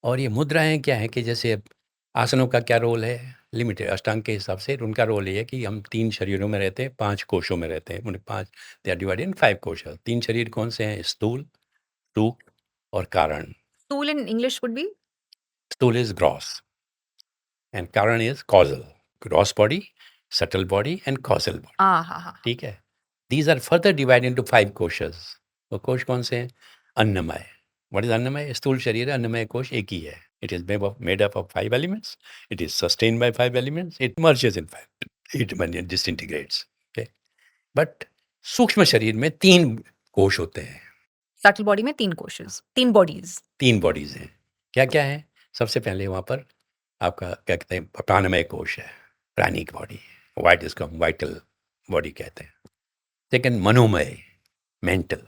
और ये मुद्राएँ क्या है कि जैसे आसनों का क्या रोल है, लिमिटेड अष्टांग के हिसाब से उनका रोल ये है कि हम 3 शरीरों में रहते हैं, 5 कोशों में रहते हैं। उन्हें 5 दे आर डिवाइडेड इन 5 कोशा। 3 शरीर कौन से हैं? स्थूल, सूक्ष्म और कारण। Stool in English would be? Sthula is gross and karana is causal. Gross body, subtle body and causal body, हाँ, हाँ, हाँ। ठीक है? These are further divided into 5 koshas. वो कोश कौन से हैं? अन्नमय। व्हाट इज़ अन्नमय? स्थूल शरीर है, अन्नमय कोश एक ही है। It is made up of 5 elements. It is sustained by 5 elements. It merges in 5। It when it disintegrates, okay? But सूक्ष्म शरीर में 3 कोश होते हैं, Subtle body में 3 कोशेस, 3 बॉडीज़। 3 बॉडीज़ हैं। क्या-क्या हैं? सबसे पहले वहाँ पर आपका क्या कहते हैं, प्राणमय कोश है, प्राणिक बॉडी, वाइट इसको हम वाइटल बॉडी कहते हैं। सेकंड मनोमय, मेंटल,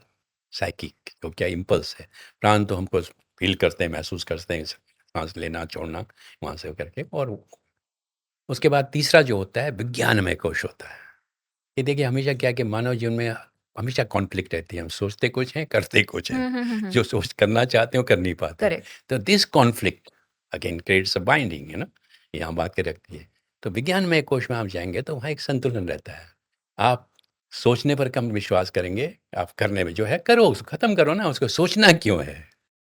साइकिक, तो क्या इम्पल्स है। प्राण तो हमको फील करते हैं, महसूस करते हैं, सांस लेना छोड़ना वहाँ से करके। और उसके बाद तीसरा जो होता है विज्ञानमय कोश होता है। ये देखिए हमेशा क्या कि मानव जीवन में हमेशा कॉन्फ्लिक्ट रहती है। हम सोचते कुछ हैं, करते कुछ हैं। हुँ, हुँ, हुँ, हुँ। जो सोच करना चाहते हैं वो कर नहीं पाते हैं। करेक्ट। तो this conflict again creates a binding, है ना? यहाँ बात के रखती है। तो विज्ञानमय कोश में आप जाएंगे तो वहाँ एक संतुलन रहता है। आप सोचने पर कम विश्वास करेंगे, आप करने में जो है करो, उसको खत्म करो ना, उसको सोचना क्यों है?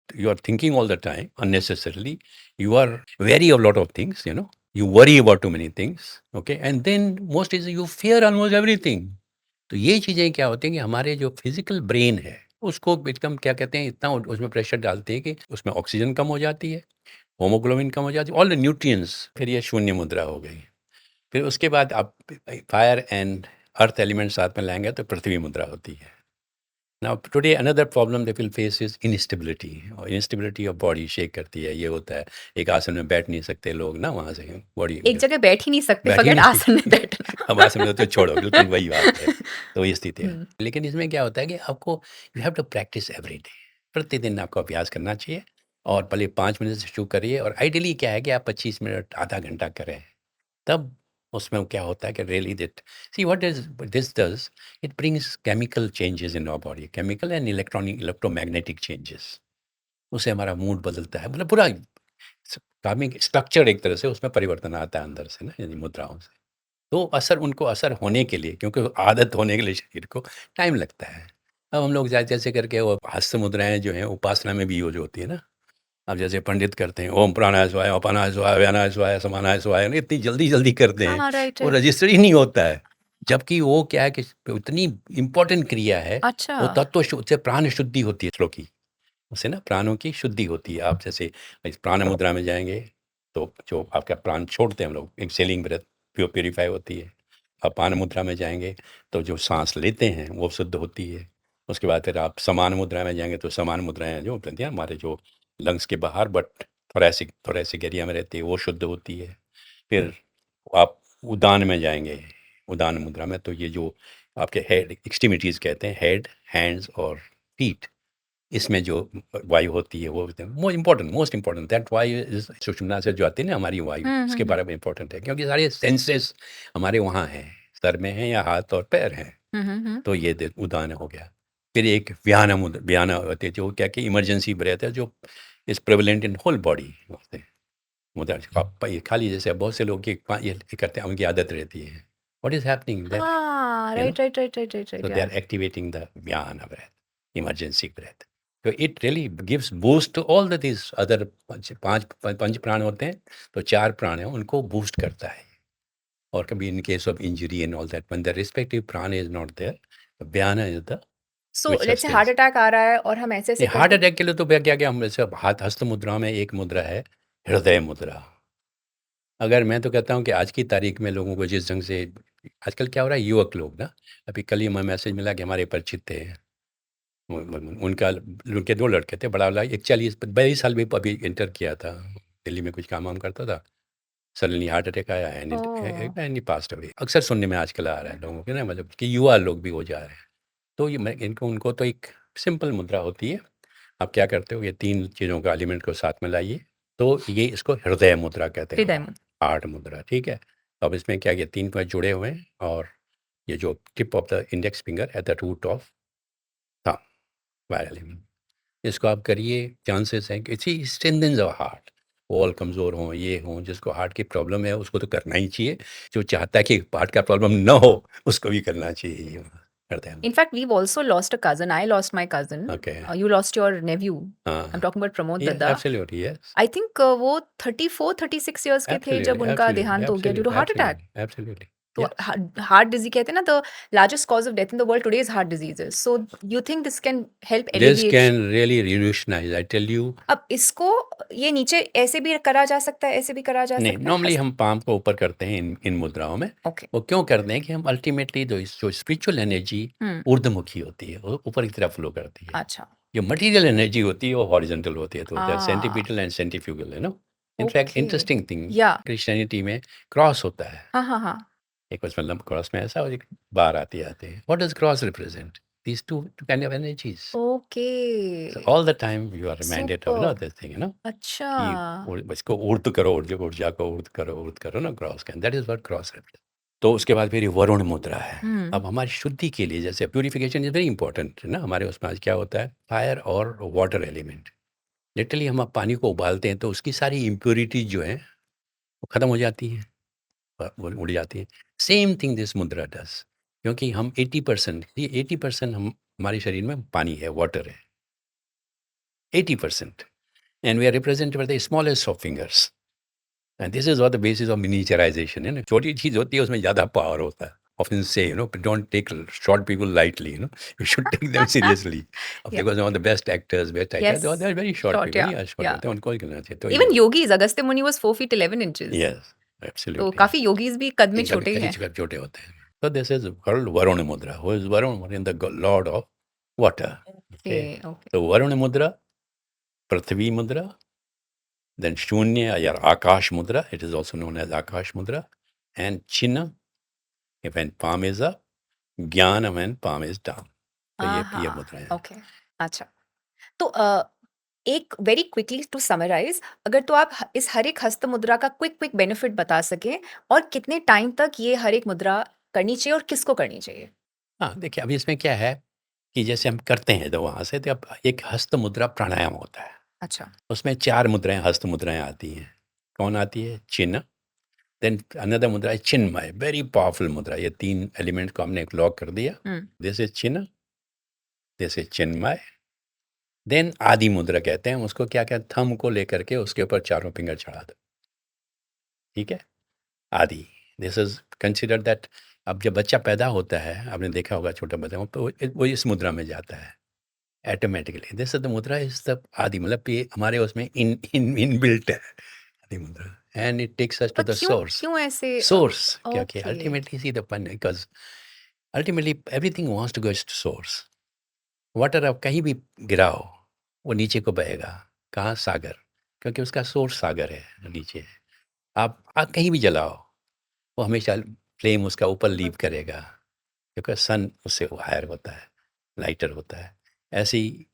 You are thinking all the time unnecessarily. You are wary of lot of things, you know. You worry about too many things, okay? And then most is you fear almost everything. तो ये चीज़ें क्या होती हैं कि हमारे जो physical brain है उसको एकदम क्या कहते हैं, इतना उसमें प्रेशर डालती है कि उसमें ऑक्सीजन कम हो जाती है, होमोग्लोबिन कम हो जाती है, ऑल द न्यूट्रिएंट्स। फिर ये शून्य मुद्रा हो गई। फिर उसके बाद आप फायर एंड अर्थ एलिमेंट साथ में लाएंगे तो पृथ्वी मुद्रा होती है। Now today another problem they will face is instability, और इंस्टेबिलिटी ऑफ बॉडी शेक करती है। ये होता है, एक आसन में बैठ नहीं सकते लोग ना, वहाँ से बॉडी एक जगह बैठ ही नहीं सकते, बैठ ही फॉरगेट नहीं आसन में बैठना। अब आसन में तो छोड़ो, बिल्कुल वही बात है। तो वही स्थिति है। हुँ। लेकिन इसमें क्या होता है कि आपको you have to practise every day. प्रतिदिन आपको अभ्यास करना चाहिए, और पहले 5 मिनट से शुरू करिए, और आइडियली क्या है कि आप 25 मिनट आधा घंटा करें। तब उसमें क्या होता है कि really that see what is this does, it brings chemical changes in our body, chemical and electronic electromagnetic changes. उससे हमारा मूड बदलता है, मतलब पूरा कार्मिक स्ट्रक्चर एक तरह से उसमें परिवर्तन आता है अंदर से ना, यानी मुद्राओं से। तो असर उनको असर होने के लिए, क्योंकि आदत होने के लिए शरीर को टाइम लगता है। अब हम लोग जैसे करके वो हस्त मुद्राएं जो हैं उपासना में भी यूज होती है ना। अब जैसे पंडित करते हैं ओम प्राणाय स्वाय, अपानाय स्वाय, व्यानाय स्वाय, समानाय स्वाय, इतनी जल्दी जल्दी करते हाँ, हैं, हाँ, राइट, वो राइट। रजिस्टर ही नहीं होता है। जबकि वो क्या है कि इतनी इम्पोर्टेंट क्रिया है। अच्छा। वो तत्व से प्राण शुद्धि होती है श्लोक की, उससे ना प्राणों की शुद्धि होती है। आप जैसे इस प्राण मुद्रा में जाएंगे तो जो आपका प्राण छोड़ते हैं हम लोग, एक सेलिंग ब्रेथ प्योरीफाई होती है। अपान मुद्रा में जाएंगे तो जो सांस लेते हैं वो शुद्ध होती है। उसके बाद फिर आप समान मुद्रा में जाएंगे तो समान मुद्राएं जो होती हैं हमारे जो लंग्स के बाहर, बट थोरेसिक थोरेसिक एरिया में रहती है, वो शुद्ध होती है। फिर आप उदान में जाएंगे, उदान मुद्रा में तो ये जो आपके हेड एक्सट्रीमिटीज़ कहते हैं, हेड, हैंड्स और फीट, इसमें जो वायु होती है वो मोस्ट इम्पोर्टेंट दैट वायु इज सुषुम्ना से जो आती है ना हमारी वायु, हुँ, हुँ, इसके हुँ। बारे में इम्पोर्टेंट है, क्योंकि सारे सेंसेस हमारे वहाँ हैं, सर में हैं या हाथ और पैर हैं। हुँ, हुँ, हुँ। तो ये उदाहरण हो गया। फिर एक व्याना होती है जो क्या कि इमरजेंसी ब्रेथ है, जो is prevalent in whole body. मुद्रा ये खाली जैसे बहुत से लोग ये करते हैं, उनकी आदत रहती है। व्हाट इज हैपनिंग देयर, हाँ, you know? Right, right, right, right, right, So right, they या। are activating the Vyana breath, emergency breath. So it really gives boost to all the these other पंच प्राण होते हैं, तो 4 प्राण हैं उनको boost करता है। और कभी in case of injury and all that, when the respective prana is not there, Vyana is the so which let's say heart sustains. Attack आ रहा है और हम ऐसे-ऐसे नहीं, हार्ट करके। अटैक के लिए तो क्या क्या हम जैसे हाथ हस्त मुद्रा में एक मुद्रा है, हृदय मुद्रा। अगर मैं तो कहता हूँ कि आज की तारीख में लोगों को जिस ढंग से आजकल क्या हो रहा है, युवक लोग ना, अभी कल ही मैं मैसेज मिला कि हमारे परिचित थे, उनका उनके 2 लड़के थे, बड़ा वाला एक 40-42 साल में अभी इंटर किया था, दिल्ली में कुछ काम वाम करता था। सडनली हार्ट अटैक आया oh! And he passed away. अक्सर सुनने में आजकल आ रहा है लोगों के ना, मतलब कि युवा लोग भी हो जा रहे हैं। तो ये मैं इनको उनको तो एक सिंपल मुद्रा होती है। आप क्या करते हो, ये 3 चीज़ों का एलिमेंट को साथ में लाइए, तो ये इसको हृदय मुद्रा कहते हैं, हृदय मुद्रा। हार्ट मुद्रा, ठीक है? अब इसमें क्या, ये 3 पॉइंट जुड़े हुए हैं, और ये जो tip of the index finger at the root of thumb, wire element. इसको आप करिए, चांसेस हैं कि see strengthens our heart. Wall कमज़ोर हों, ये हों, जिसको हार्ट की प्रॉब्लम है उसको तो करना ही चाहिए। जो चाहता है कि हार्ट का प्रॉब्लम ना हो, उसको भी करना चाहिए। ये करते हैं हम। In fact, we've also lost a cousin. I lost my cousin. Okay. You lost your nephew. I'm हाँ। talking about Pramod ये Dadda. Absolutely yes. I think वो 34-36 years के थे जब एब्सोल्यूटली, उनका एब्सोल्यूटली, देहांत हो गया due to absolutely, heart attack. Absolutely, absolutely. तो यस। हार्ट डिजीज कहते हैं ना, the largest cause of death in the world today is heart diseases. So you think this can help this alleviate? Can really revolutionize, I tell you. अब इसको ये नीचे ऐसे भी करा जा सकता है, ऐसे भी करा जा नहीं, सकता है. नॉर्मली हम पाम को ऊपर करते हैं इन मुद्राओं में। ओके. वो क्यों करते हैं कि हम अल्टीमेटली जो स्पिरिचुअल एनर्जी ऊर्ध्वमुखी होती है, वो ऊपर की तरफ फ्लो करती है। अच्छा. जो मटेरियल एनर्जी होती है वो हॉरिजॉन्टल होती है, तो that Ah, centripetal and centrifugal, you know. In fact okay. Interesting thing, Yeah. Christianity में क्रॉस होता है। हाँ. एक मतलब क्रॉस में ऐसा और एक बार आते हैं। What does cross represent? These two kind of energies. So Okay. all the time you are reminded of Superb. this thing, you know, अच्छा. कि इसको ऊर्ध करो, ऊर्जा को ऊर्ध करो ना, क्रॉस का। That is what cross represent. तो उसके बाद फिर ये वरुण मुद्रा है। अब हमारी शुद्धि के लिए, जैसे प्यूरिफिकेशन इज वेरी इंपॉर्टेंट है ना, हमारे उसमें आज क्या होता है, फायर और वाटर एलिमेंट। लिटरली हम पानी को उबालते हैं तो उसकी सारी इम्प्योरिटीज जो है वो खत्म हो जाती हैं, वो उड़ जाती है। सेम थिंग दिस मुद्रा डस, क्योंकि हम 80%, ये 80% हम हमारे शरीर में पानी है, वाटर है 80%, and we are represented by the smallest of fingers, and this is what the basis of miniaturization है ना। छोटी चीज़ होती है उसमें ज़्यादा पावर होता है। often say, you know, don't take short people lightly, you know. You should take them seriously. Yeah. Because some of the best actors, best Yes. actors, they're very short people, Yeah. short Yeah. होते हैं, उनको ही करना चाहिए। तो Even yogis, Agastya Muni was 4 feet 11 inches. yes, तो absolutely. काफी yogis भी कद में छोटे ही हैं. कहीं छोटे होते हैं। So this is called Varuna Mudra. Who is Varuna? The Lord of water. Okay. Okay. So Varuna Mudra, Prithvi Mudra, then Shunya or Akash Mudra. It is also known as Akash Mudra. And Chinna, when palm is up. Jnana when palm is down. तो ये मुद्रा है। Okay. अच्छा. तो एक very quickly to summarise, अगर तो आप इस हर एक हस्त मुद्रा का क्विक बेनिफिट बता सकें और कितने टाइम तक ये हर एक मुद्रा करनी चाहिए और किसको करनी चाहिए? हाँ, देखिए अभी इसमें क्या है कि जैसे हम करते हैं तो वहाँ से, तो अब एक हस्त मुद्रा प्राणायाम होता है। अच्छा. उसमें 4 मुद्राएं, हस्त मुद्राएं आती हैं। कौन आती है? चिन्ह, देन अनदर मुद्रा है चिन्मय, वेरी पावरफुल मुद्रा। ये 3 एलिमेंट को हमने एक लॉक कर दिया। दिस इज चिन्ह, दिस इज चिन्मय, देन आदि मुद्रा कहते हैं उसको। क्या कहते हैं? थंब को लेकर के उसके ऊपर चारों फिंगर चढ़ा दो, ठीक है, आदि। This is consider that. अब जब बच्चा पैदा होता है, आपने देखा होगा छोटा बच्चा, तो वो इस मुद्रा में जाता है ऑटोमेटिकली। दिस इज द मुद्रा, इज द आदि, मतलब ये हमारे उसमें इन बिल्ट है Adi Mudra, and it takes us to per the source. क्यों ऐसे? सोर्स, क्योंकि okay. Ultimately see the pun, because ultimately everything wants to go to source. Water आप कहीं भी गिराओ वो नीचे को बहेगा। कहाँ? सागर, क्योंकि उसका सोर्स सागर है, नीचे है। आप आग कहीं भी जलाओ वो हमेशा फ्लेम उसका ऊपर लीव करेगा, क्योंकि सन उससे हायर होता है, लाइटर होता है। ऐसे ही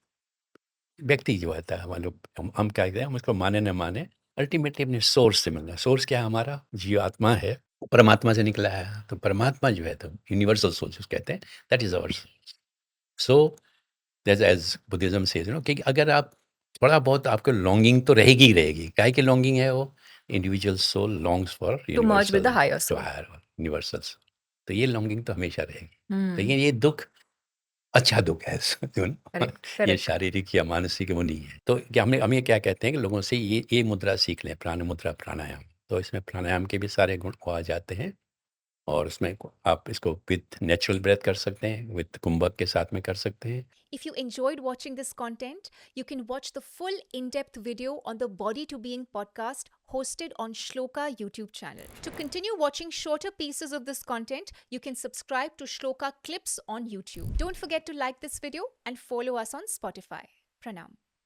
व्यक्ति जो होता है, हम लोग हम क्या कहते हैं, हम उसको माने न माने, अल्टीमेटली अपने सोर्स से मिलना। सोर्स क्या है? हमारा जीवात्मा है, वो परमात्मा से निकला है। तो परमात्मा जो है, तो यूनिवर्सल सोल जिसको कहते हैं, that is our source. So that as Buddhism says, you know, कि अगर आप थोड़ा बहुत, आपको लॉन्गिंग तो रहेगी ही रहेगी। काहे की लॉन्गिंग है? वो individual soul longs for to merge with the universal, higher to soul. Higher universal. तो ये लॉन्गिंग तो हमेशा रहेगी। लेकिन ये दुख अच्छा दुख है, जो ना, करेक्ट, ये करेक्ट. शारीरिक या मानसिक वो नहीं है। तो क्या हम ये क्या कहते हैं कि लोगों से ये मुद्रा सीख लें, प्राण मुद्रा, प्राणायाम। तो इसमें प्राणायाम के भी सारे गुण आ जाते हैं, और उसमें आप इसको विद नेचुरल ब्रेथ कर सकते हैं, विद कुंभक के साथ में कर सकते हैं। If you enjoyed watching this content, you can watch the full in-depth video on the Body to Being podcast hosted on Shloka YouTube channel. To continue watching shorter pieces of this content, you can subscribe to Shloka Clips on YouTube. Don't forget to like this video and follow us on Spotify. Pranam.